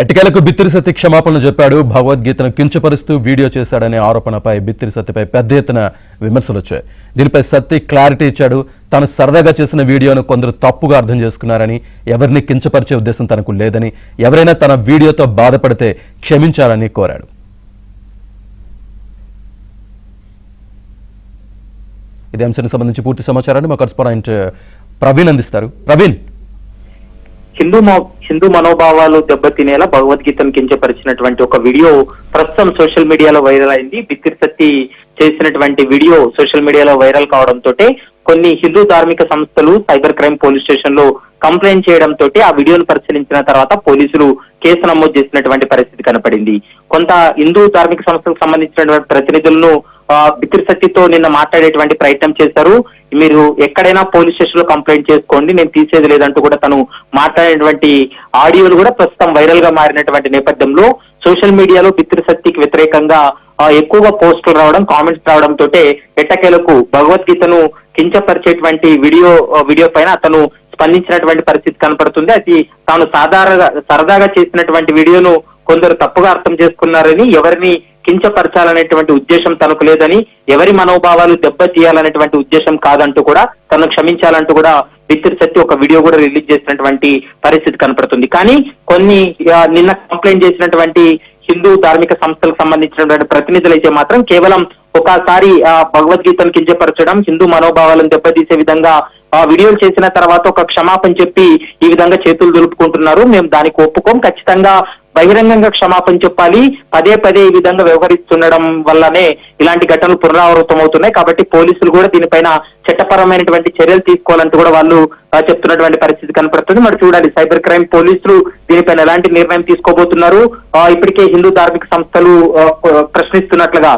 ఎట్టకేలకు బిత్తిరి సత్య క్షమాపణలు చెప్పాడు. భగవద్గీతను కించపరుస్తూ వీడియో చేశాడనే ఆరోపణపై బిత్తిరి సత్యపై పెద్ద ఎత్తున విమర్శలు వచ్చాయి. దీనిపై సత్య క్లారిటీ ఇచ్చాడు. తాను సరదాగా చేసిన వీడియోను కొందరు తప్పుగా అర్థం చేసుకున్నారని, ఎవరిని కించపరిచే ఉద్దేశం తనకు లేదని, ఎవరైనా తన వీడియోతో బాధపడితే క్షమించాలని కోరాడు. ఇదే అంశానికి సంబంధించి పూర్తి సమాచారాన్ని మా కరెస్పాండెంట్ ప్రవీణ్ అందిస్తారు. ప్రవీణ్, హిందూ మనోభావాలు దెబ్బతినేలా భగవద్గీతను కించపరిచినటువంటి ఒక వీడియో ప్రస్తుతం సోషల్ మీడియాలో వైరల్ అయింది. బిత్తిరి సత్తి చేసినటువంటి వీడియో సోషల్ మీడియాలో వైరల్ కావడంతో కొన్ని హిందూ ధార్మిక సంస్థలు సైబర్ క్రైమ్ పోలీస్ స్టేషన్ లో కంప్లైంట్ చేయడంతో ఆ వీడియోను పరిశీలించిన తర్వాత పోలీసులు కేసు నమోదు చేసినటువంటి పరిస్థితి కనపడింది. కొంత హిందూ ధార్మిక సంస్థలకు సంబంధించినటువంటి ప్రతినిధులను బిత్తిరి సత్తితో నిన్న మాట్లాడేటువంటి ప్రయత్నం చేశారు. మీరు ఎక్కడైనా పోలీస్ స్టేషన్ లో కంప్లైంట్ చేసుకోండి, నేను తీసేది లేదంటూ కూడా తను మాట్లాడేటువంటి ఆడియోలు కూడా ప్రస్తుతం వైరల్ గా మారినటువంటి నేపథ్యంలో సోషల్ మీడియాలో బిత్తిరి సత్తికి వ్యతిరేకంగా ఎక్కువగా పోస్టులు రావడం, కామెంట్స్ రావడంతో ఎట్టకేలకు భగవద్గీతను కించపరిచేటువంటి వీడియో పైన అతను స్పందించినటువంటి పరిస్థితి కనపడుతుంది. అది తాను సరదాగా చేసినటువంటి వీడియోను కొందరు తప్పుగా అర్థం చేసుకున్నారని, ఎవరిని కించపరచాలనేటువంటి ఉద్దేశం తనకు లేదని, ఎవరి మనోభావాలు దెబ్బతీయాలనేటువంటి ఉద్దేశం కాదంటూ కూడా తనను క్షమించాలంటూ కూడా బిత్తిరి సత్తి ఒక వీడియో కూడా రిలీజ్ చేసినటువంటి పరిస్థితి కనపడుతుంది. కానీ కొన్ని నిన్న కంప్లైంట్ చేసినటువంటి హిందూ ధార్మిక సంస్థలకు సంబంధించినటువంటి ప్రతినిధులు అయితే మాత్రం కేవలం ఒకసారి భగవద్గీతను కించపరచడం, హిందూ మనోభావాలను దెబ్బతీసే విధంగా వీడియోలు చేసిన తర్వాత ఒక క్షమాపణ చెప్పి ఈ విధంగా చేతులు దులుపుకుంటున్నారు. మేము దానికి ఒప్పుకోం, ఖచ్చితంగా బహిరంగంగా క్షమాపణ చెప్పాలి, పదే పదే ఈ విధంగా వ్యవహరిస్తుండడం వల్లనే ఇలాంటి ఘటనలు పునరావృతం అవుతున్నాయి. కాబట్టి పోలీసులు కూడా దీనిపైన చట్టపరమైనటువంటి చర్యలు తీసుకోవాలంటూ కూడా వాళ్ళు చెప్తున్నటువంటి పరిస్థితి కనపడుతుంది. మరి చూడాలి సైబర్ క్రైమ్ పోలీసులు దీనిపైన ఎలాంటి నిర్ణయం తీసుకోబోతున్నారు. ఇప్పటికే హిందూ ధార్మిక సంస్థలు ప్రశ్నిస్తున్నట్లుగా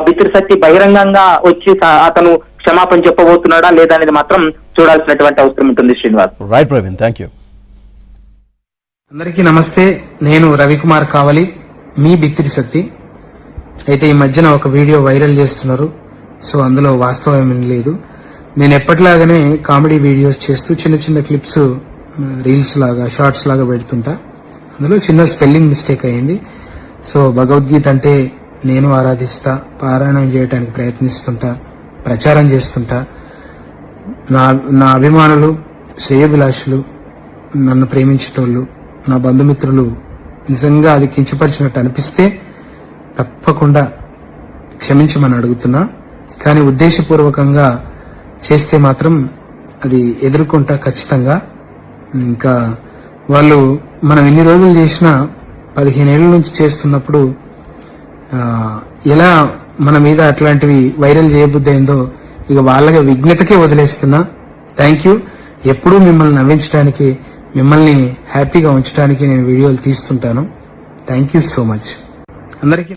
బిత్తిరి సత్తి బహిరంగంగా వచ్చి అతను క్షమాపణ చెప్పబోతున్నాడా లేదా అనేది మాత్రం చూడాల్సినటువంటి అవసరం ఉంటుంది. Srinivas. Right Praveen, thank you. అందరికీ నమస్తే, నేను రవికుమార్ కావలి, మీ బిత్తిరి సత్తి. అయితే ఈ మధ్యన ఒక వీడియో వైరల్ చేస్తున్నారు. సో అందులో వాస్తవం ఏమీ లేదు. నేను ఎప్పటిలాగానే కామెడీ వీడియోస్ చేస్తూ చిన్న చిన్న క్లిప్స్, రీల్స్ లాగా, షార్ట్స్ లాగా పెడుతుంటా. అందులో చిన్న స్పెల్లింగ్ మిస్టేక్ అయింది. సో భగవద్గీత అంటే నేను ఆరాధిస్తా, పారాయణం చేయడానికి ప్రయత్నిస్తుంటా, ప్రచారం చేస్తుంటా. నా అభిమానులు, శ్రేయోభిలాషులు, నన్ను ప్రేమించేటోళ్ళు, నా బంధుమిత్రులు నిజంగా అది కించపరిచినట్టు అనిపిస్తే తప్పకుండా క్షమించమని అడుగుతున్నా. కానీ ఉద్దేశపూర్వకంగా చేస్తే మాత్రం అది ఎదుర్కొంటా ఖచ్చితంగా. ఇంకా వాళ్ళు మనం ఎన్ని రోజులు చేసినా 15 ఏళ్ల నుంచి చేస్తున్నప్పుడు ఎలా మన మీద అట్లాంటివి వైరల్ చేయబుద్ధి అయిందో ఇక వాళ్ళకి విజ్ఞతకే వదిలేస్తున్నా. Thank you. ఎప్పుడూ మిమ్మల్ని నవ్వించడానికి, మిమ్మల్ని హ్యాపీగా ఉంచడానికి నేను వీడియోలు తీస్తుంటాను. థ్యాంక్ యూ సో మచ్ అందరికీ.